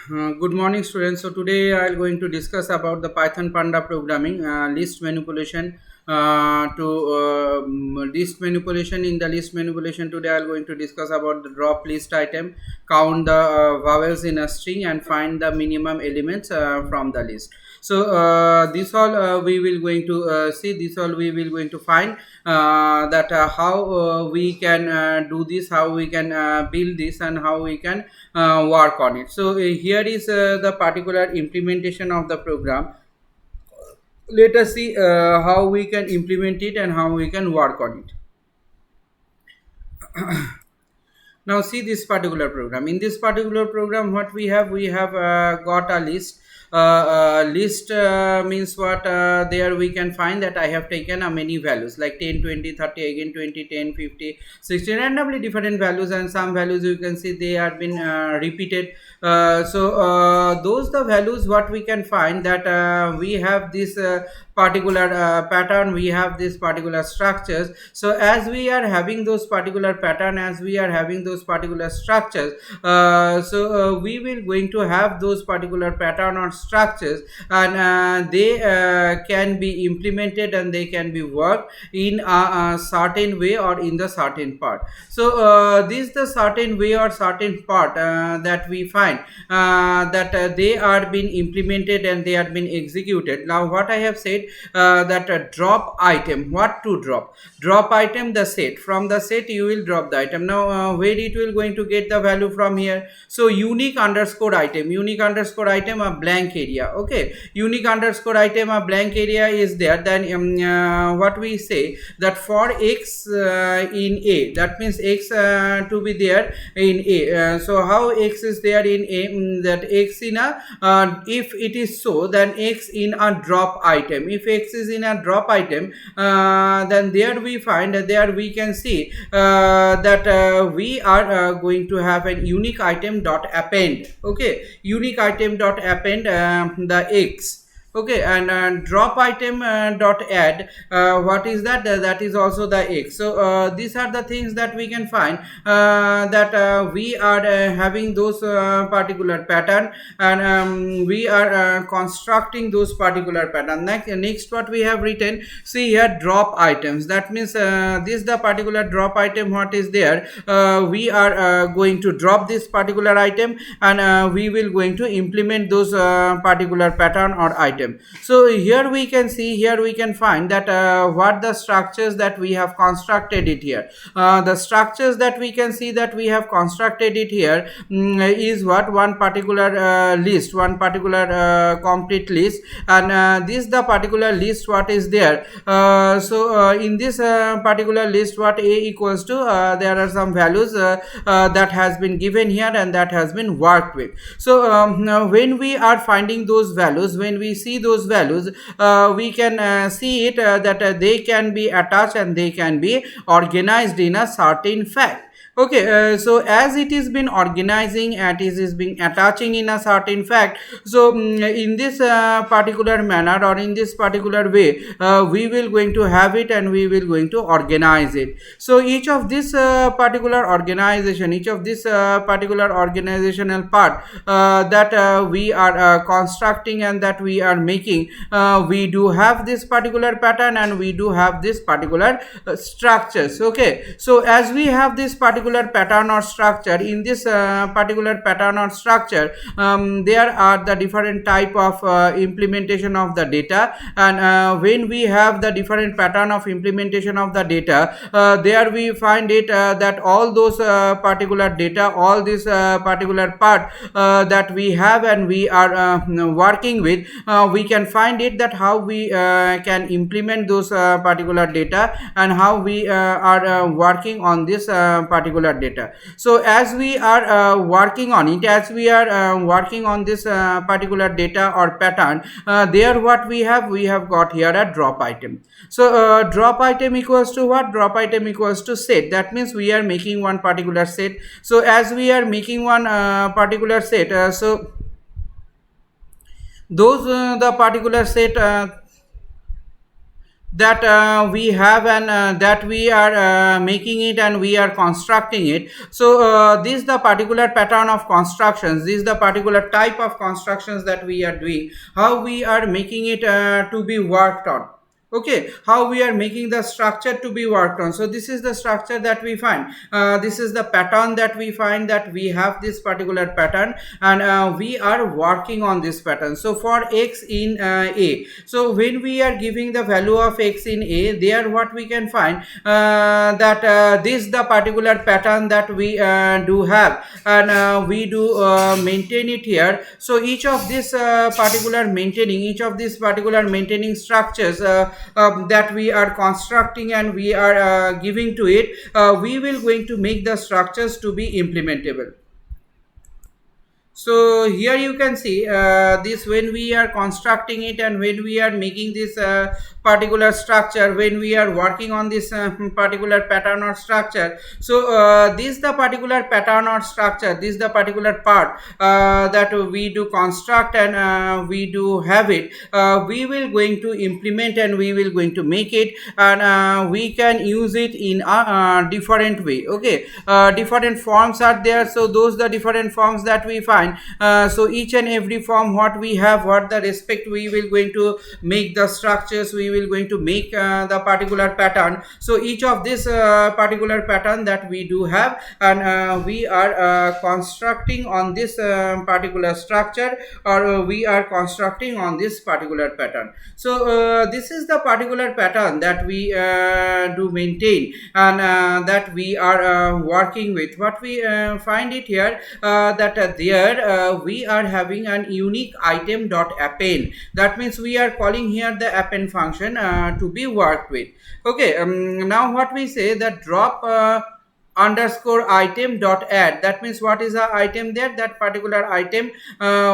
Good morning, students. So today I am going to discuss about the Python Panda programming list manipulation. List manipulation. In the list manipulation today I am going to discuss about the drop list item, count the vowels in a string, and find the minimum elements from the list. So this all we will going to see. This all we will going to find that how we can do this, how we can build this, and how we can work on it. So here is the particular implementation of the program. Let us see how we can implement it and how we can work on it. Now see this particular program. In this particular program, what we have got a list. List means what, there we can find that I have taken many values like 10, 20, 30, again 20, 10, 50, 60, randomly different values, and some values you can see they have been repeated. Those the values what we can find that we have this particular pattern, we have this particular structures. So as we are having those particular pattern, as we are having those particular structures, we will going to have those particular pattern or structures, and they can be implemented and they can be worked in a certain way or in the certain part. So this the certain way or certain part that we find that they are being implemented and they are being executed. Now what I have said, that drop item, what to drop item, the set, from the set you will drop the item. Now where it will going to get the value from here? So unique underscore item, a blank area. Okay, unique underscore item, a blank area is there. Then what we say that for x in a, that means x to be there in a. So how x is there in a? That x in a, if it is so, then x in a drop item. If x is in a drop item, then there we find, there we can see that we are going to have a unique item dot append. Okay, unique item dot append the x. Okay, and drop item dot add, what is that? That is also the x. So these are the things that we can find, that we are having those particular pattern, and we are constructing those particular pattern. Next what we have written, see here, drop items. That means this the particular drop item, what is there, we are going to drop this particular item, and we will going to implement those particular pattern or item. So here we can see, here we can find that what the structures that we have constructed it here. The structures that we can see that we have constructed it here is what, one particular list, one particular complete list, and this the particular list what is there. In this particular list, what a equals to, there are some values that has been given here and that has been worked with. So now when we are finding those values, when we see those values, we can see it that they can be attached and they can be organized in a certain fact. Okay, so as it is been organizing and it is being attaching in a certain fact, so in this particular manner or in this particular way, we will going to have it and we will going to organize it. So each of this particular organization, each of this particular organizational part that we are constructing and that we are making, we do have this particular pattern and we do have this particular structures. Okay, so as we have this particular pattern or structure, in this particular pattern or structure, there are the different type of implementation of the data, and when we have the different pattern of implementation of the data, there we find it that all those particular data, all this particular part that we have and we are working with, we can find it that how we can implement those particular data and how we are working on this particular data. So as we are working on it, as we are working on this particular data or pattern, there what we have got here a drop item. So drop item equals to what? Drop item equals to set. That means we are making one particular set. So as we are making one particular set, so those the particular set that we have, and that we are making it and we are constructing it. So this is the particular pattern of constructions, this is the particular type of constructions that we are doing, how we are making it to be worked on. Okay, how we are making the structure to be worked on. So this is the structure that we find, this is the pattern that we find, that we have this particular pattern, and we are working on this pattern. So for x in a, so when we are giving the value of x in a, there what we can find, that this is the particular pattern that we do have, and we do maintain it here. So each of this particular maintaining, each of these particular maintaining structures that we are constructing and we are giving to it, we will going to make the structures to be implementable. So here you can see this, when we are constructing it and when we are making this particular structure, when we are working on this particular pattern or structure. So this is the particular pattern or structure, this is the particular part that we do construct, and we do have it, we will going to implement and we will going to make it, and we can use it in a different way. Okay, different forms are there, so those the different forms that we find. So each and every form what we have, what the respect, we will going to make the structures, we will going to make the particular pattern. So each of this particular pattern that we do have, and we are constructing on this particular structure, or we are constructing on this particular pattern. So this is the particular pattern that we do maintain, and that we are working with. What we find it here, that there we are having an unique item dot append. That means we are calling here the append function to be worked with. Okay, now what we say, that drop underscore item dot add. That means what is the item there, that particular item,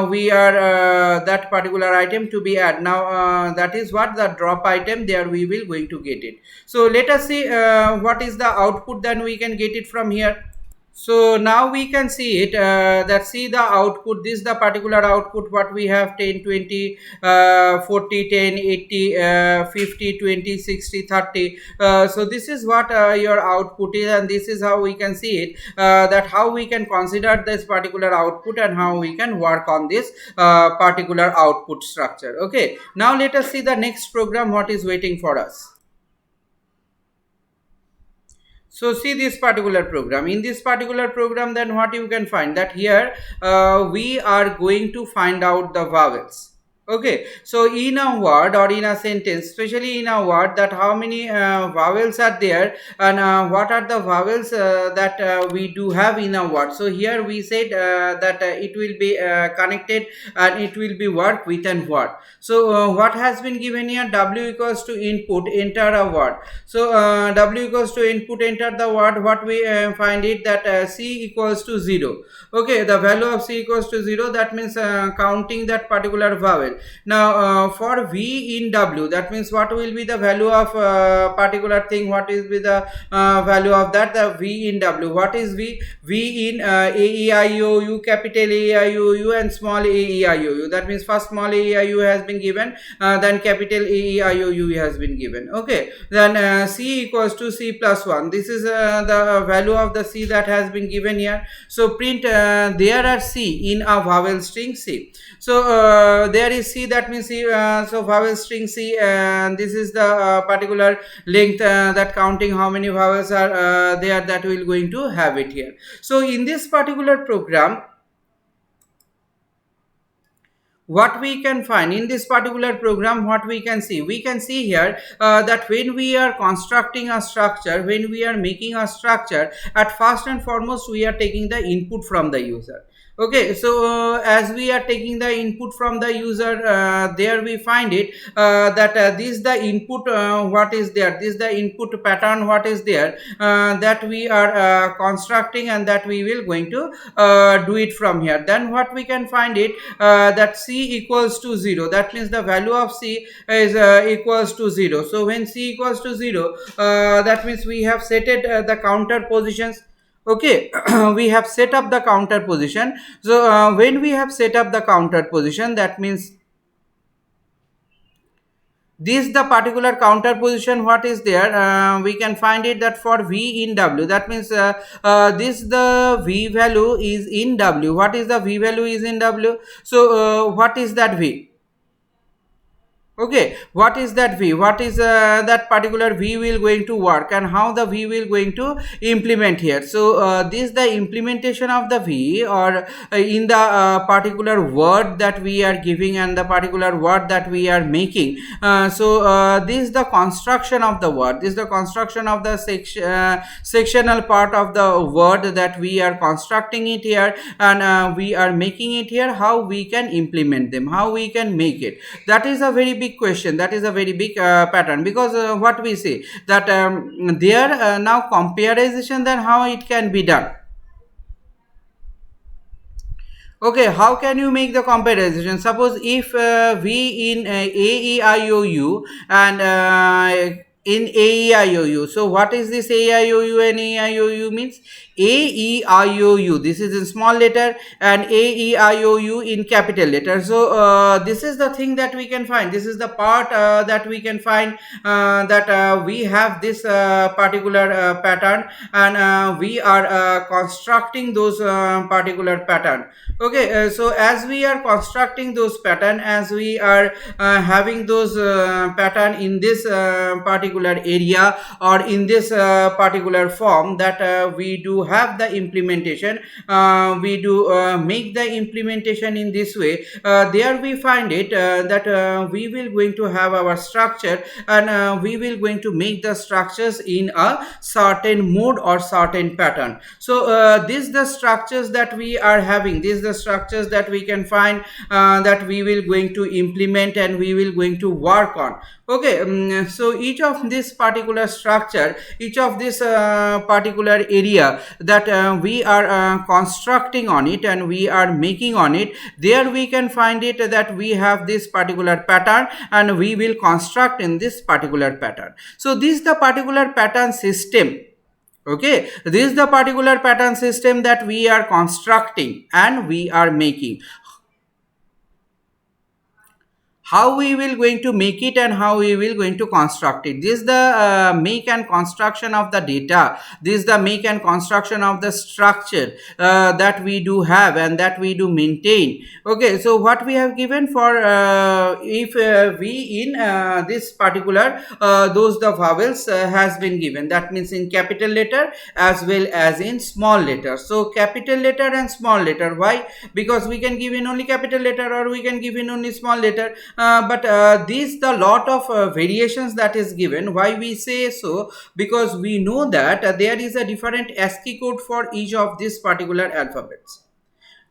we are that particular item to be add. Now that is what the drop item, there we will going to get it. So let us see what is the output, then we can get it from here. So now we can see it, that see the output, this is the particular output what we have: 10, 20, 40, 10, 80, 50, 20, 60, 30. So this is what your output is, and this is how we can see it, that how we can consider this particular output and how we can work on this particular output structure. Okay, now let us see the next program what is waiting for us. So see this particular program, in this particular program, then what you can find, that here we are going to find out the vowels. Okay, so in a word or in a sentence, especially in a word, that how many vowels are there, and what are the vowels that we do have in a word. So here we said that it will be connected and it will be work with an word. So what has been given here, w equals to input, enter a word. So w equals to input, enter the word. What we find it, that c equals to 0. Okay, the value of c equals to 0, that means counting that particular vowel. Now for v in w, that means what will be the value of particular thing, what is be the value of that, the v in w. What is v? V in a e i o u, capital a e i o u and small a e i o u. That means first small a e i o u has been given, then capital a e i o u has been given. Okay, then c equals to c plus 1. This is the value of the c that has been given here. So print there are c in a vowel string c. So there is c, that means c, so vowel string c, and this is the particular length that counting how many vowels are there, that we will going to have it here. So in this particular program, what we can find in this particular program, what we can see here, that when we are constructing a structure, when we are making a structure, at first and foremost we are taking the input from the user. Okay, so as we are taking the input from the user, there we find it that this is the input what is there, this is the input pattern what is there, that we are constructing and that we will going to do it from here. Then what we can find it, that c equals to 0, that means the value of c is equals to 0. So when c equals to 0, that means we have set it the counter positions. Okay, we have set up the counter position. So when we have set up the counter position, that means this the particular counter position what is there, we can find it that for V in W, that means this the V value is in W. What is the V value is in W? So what is that V? Okay, what is that V? What is that particular V will going to work, and how the V will going to implement here? So this the implementation of the V, or in the particular word that we are giving and the particular word that we are making. This is the construction of the word. This is the construction of the sectional part of the word that we are constructing it here, and we are making it here. How we can implement them? How we can make it? That is a very big question. That is a very big pattern, because what we say that there now comparison, then how it can be done. Okay, how can you make the comparison? Suppose if we in AEIOU and in AEIOU. So what is this AEIOU and AEIOU means? AEIOU, this is in small letter, and AEIOU in capital letter. So this is the thing that we can find. This is the part that we can find, that we have this particular pattern, and we are constructing those particular pattern. Okay, so as we are constructing those pattern, as we are having those pattern in this particular area, or in this particular form, that we do have the implementation, we do make the implementation in this way. There we find it that we will going to have our structure, and we will going to make the structures in a certain mode or certain pattern. So this the structures that we are having, this the structures that we can find, that we will going to implement and we will going to work on. Okay, so each of this particular structure, each of this particular area that we are constructing on it and we are making on it, there we can find it that we have this particular pattern and we will construct in this particular pattern. So this is the particular pattern system. Okay, this is the particular pattern system that we are constructing and we are making. How we will going to make it and how we will going to construct it? This is the make and construction of the data. This is the make and construction of the structure that we do have and that we do maintain. Okay, so what we have given for if we in this particular those the vowels has been given, that means in capital letter as well as in small letter. So capital letter and small letter. Why? Because we can give in only capital letter or we can give in only small letter. But these the lot of variations that is given. Why we say so? Because we know that there is a different ASCII code for each of these particular alphabets.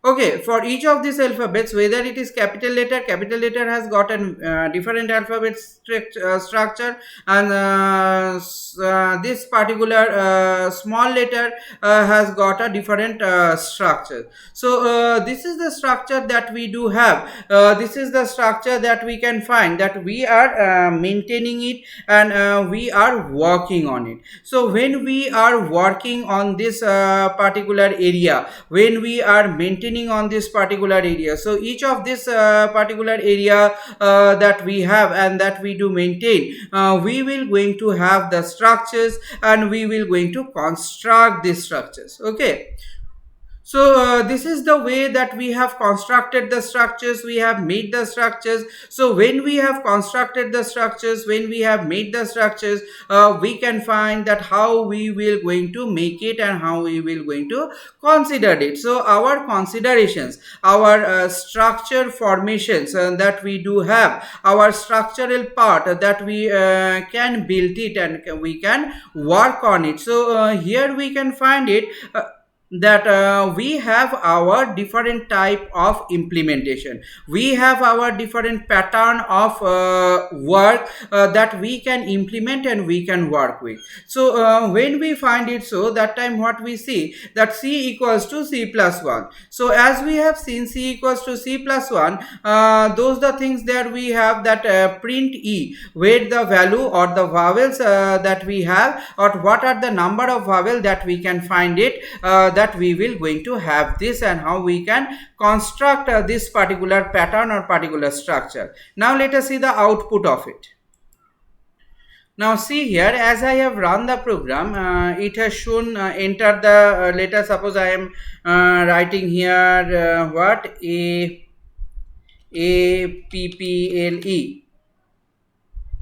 Okay, for each of these alphabets, whether it is capital letter has got a different alphabet structure, and this particular small letter has got a different structure. So this is the structure that we do have. This is the structure that we can find, that we are maintaining it and we are working on it. So when we are working on this particular area, when we are maintaining on this particular area, so each of this particular area that we have and that we do maintain, we will going to have the structures and we will going to construct these structures. Okay, so this is the way that we have constructed the structures, we have made the structures. So when we have constructed the structures, when we have made the structures, we can find that how we will going to make it and how we will going to consider it. So our considerations, our structure formations that we do have, our structural part that we can build it and we can work on it. So here we can find it that we have our different type of implementation, we have our different pattern of work that we can implement and we can work with. So when we find it, so that time what we see, that C equals to C plus 1. So as we have seen C equals to C plus 1, those the things that we have, that print E, where the value or the vowels that we have, or what are the number of vowel that we can find it, that we will going to have this, and how we can construct this particular pattern or particular structure. Now let us see the output of it. Now see here, as I have run the program, it has shown enter the letter. Suppose I am writing here what A P P L E.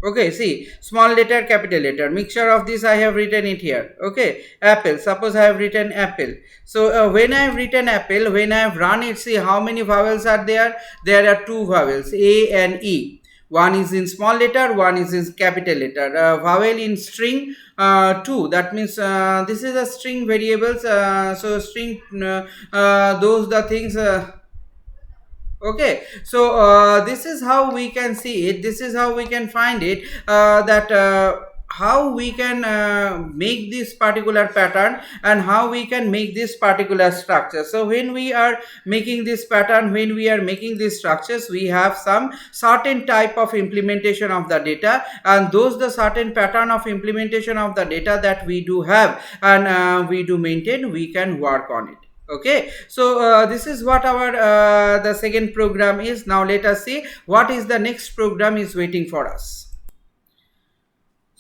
Okay, see, small letter, capital letter, mixture of this I have written it here. Okay, apple, suppose I have written apple. So when I have written apple, when I have run it, see how many vowels are there. There are two vowels, A and E. One is in small letter, one is in capital letter. Vowel in string, two, that means this is a string variables. So string, those the things, okay. So this is how we can see it, this is how we can find it, that how we can make this particular pattern and how we can make this particular structure. So when we are making this pattern, when we are making these structures, we have some certain type of implementation of the data, and those the certain pattern of implementation of the data that we do have and we do maintain, we can work on it. Okay, so this is what our the second program is. Now let us see what is the next program is waiting for us.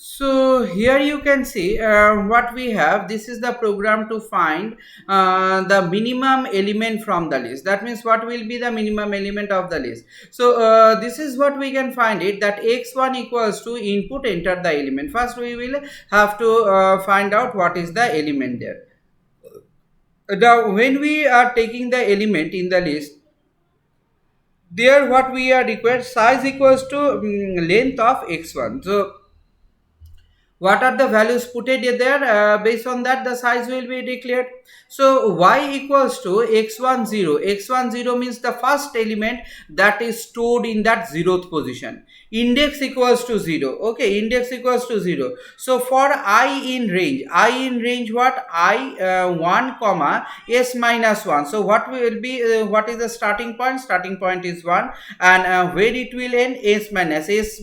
So here you can see what we have. This is the program to find the minimum element from the list. That means what will be the minimum element of the list. So this is what we can find it, that x1 equals to input, enter the element. First we will have to find out what is the element there. Now when we are taking the element in the list, there what we are required, size equals to length of x1. So what are the values put it there, based on that the size will be declared. So y equals to x1 0. X1 0 means the first element that is stored in that zeroth position. Index equals to 0. Okay, index equals to 0. So for I in range what, I 1 comma s minus 1. So what will be what is the starting point? Starting point is 1, and where it will end, s minus s.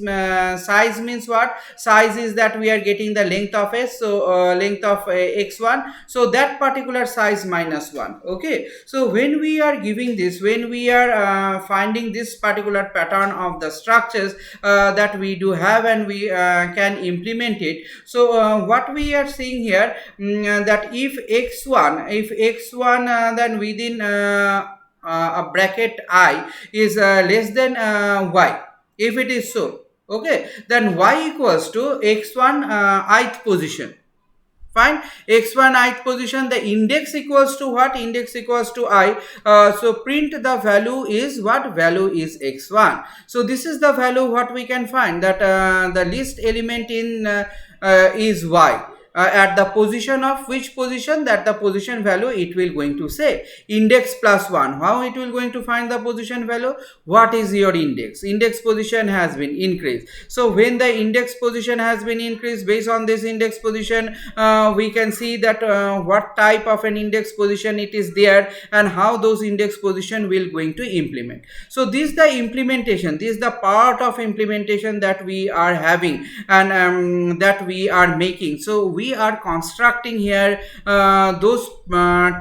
Size means what? Size is that we are getting the length of s, so length of x1, so that particular size minus 1. Okay, so when we are giving this, when we are finding this particular pattern of the structures that we do have and we can implement it. So what we are seeing here, that if x1 then within a bracket I is less than y, if it is so, okay, then y equals to x1 ith position. Fine, x1 ith position, the index equals to what? Index equals to I. So print the value is what? Value is x1. So this is the value what we can find, that the list element in is y. At the position of which position, that the position value it will going to say index plus 1. How it will going to find the position value? What is your index? Index position has been increased. So when the index position has been increased, based on this index position we can see that what type of an index position it is there and how those index position will going to implement. So this is the implementation, this is the part of implementation that we are having and that we are making. So we are constructing here those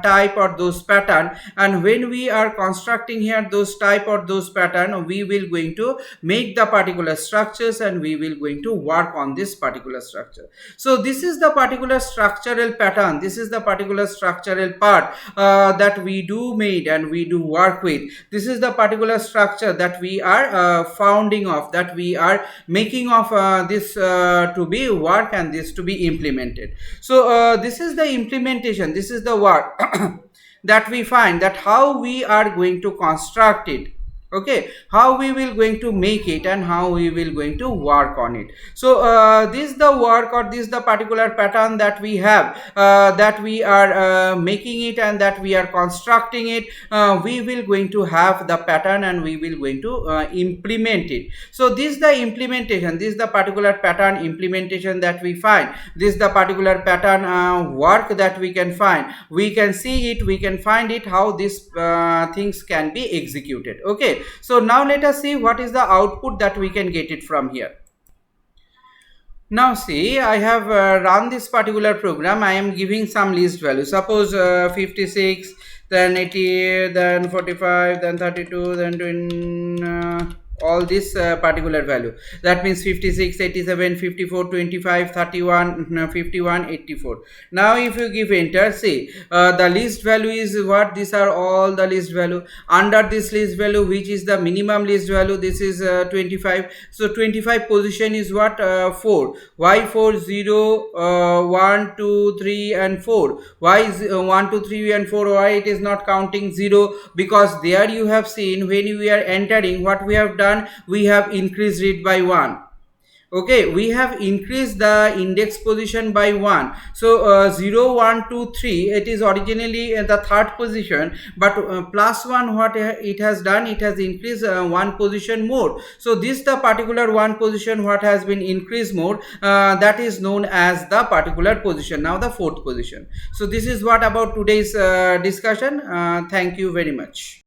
type or those pattern, and when we are constructing here those type or those pattern, we will going to make the particular structures and we will going to work on this particular structure. So this is the particular structural pattern, this is the particular structural part that we do made and we do work with. This is the particular structure that we are founding of, that we are making of this to be work and this to be implemented. So this is the implementation, this is the work that we find, that how we are going to construct it. Okay, how we will going to make it and how we will going to work on it. So this is the work, or this is the particular pattern that we have, that we are making it and that we are constructing it. We will going to have the pattern and we will going to implement it. So this is the implementation, this is the particular pattern implementation that we find, this is the particular pattern work that we can find. We can see it, we can find it, how these things can be executed. Okay, so now let us see what is the output that we can get it from here. Now see, I have run this particular program. I am giving some list value, suppose 56, then 80, then 45, then 32, then all this particular value. That means 56, 87, 54, 25, 31, 51, 84. Now if you give enter, see the list value is what, these are all the list value. Under this list value, which is the minimum list value, this is 25. So 25 position is what, 4. Why 4? 0, 1, 2, 3 and 4. Why is 1, 2, 3 and 4? Why it is not counting 0? Because there you have seen, when we are entering, what we have done, we have increased it by 1. Okay, we have increased the index position by 1. So 0, 1, 2, 3, it is originally the third position, but plus 1, what it has done, it has increased one position more. So this the particular one position what has been increased more, that is known as the particular position, now the fourth position. So this is what about today's discussion. Thank you very much.